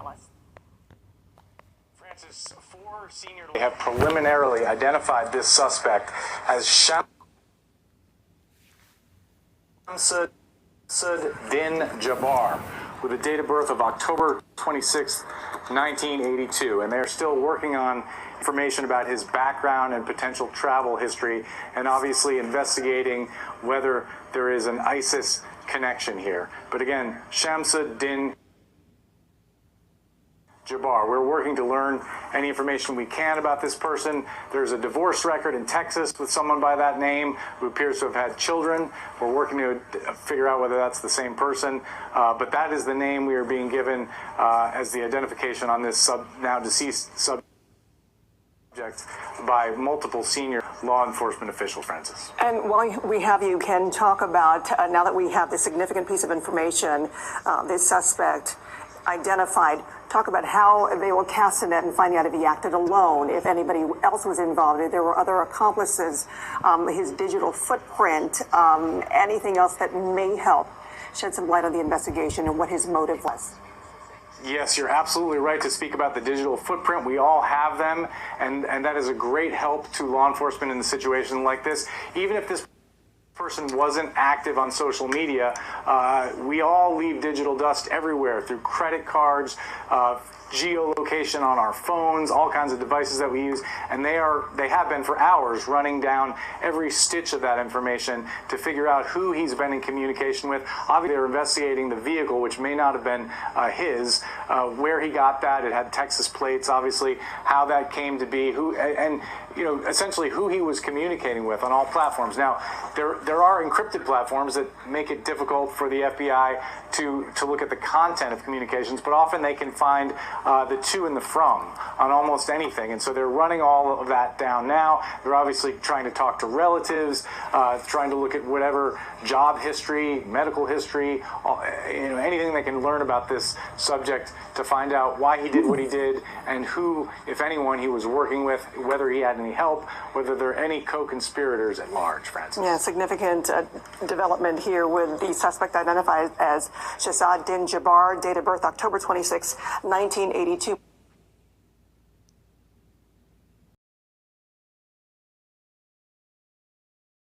tell us. Francis, four senior have preliminarily identified this suspect as Shamsud Din Jabbar, with a date of birth of October 26, 1982, and they're still working on information about his background and potential travel history, and obviously investigating whether there is an ISIS connection here. But again, Shamsud Din Jabbar. We're working to learn any information we can about this person. There's a divorce record in Texas with someone by that name who appears to have had children. We're working to figure out whether that's the same person. But that is the name we are being given as the identification on this now deceased subject by multiple senior law enforcement officials, Francis. And while we have you, Ken, talk about, now that we have this significant piece of information, this suspect identified, talk about how they will cast a net and find out if he acted alone, if anybody else was involved, if there were other accomplices, his digital footprint, anything else that may help shed some light on the investigation and what his motive was. Yes, you're absolutely right to speak about the digital footprint. We all have them, and that is a great help to law enforcement in a situation like this. Even if this person wasn't active on social media, we all leave digital dust everywhere through credit cards, geolocation on our phones, all kinds of devices that we use, and they have been for hours running down every stitch of that information to figure out who he's been in communication with. Obviously, they're investigating the vehicle, which may not have been his, where he got that. It had Texas plates, obviously, how that came to be, who, and essentially who he was communicating with on all platforms. Now, there are encrypted platforms that make it difficult for the FBI to look at the content of communications, but often they can find the to and the from on almost anything. And so they're running all of that down now. They're obviously trying to talk to relatives, trying to look at whatever job history, medical history, anything they can learn about this subject to find out why he did what he did and who, if anyone, he was working with, whether he had any help, whether there are any co-conspirators at large, Francis. Yeah, significant development here with the suspect identified as Shamsud Din Jabbar, date of birth October 26, 1982.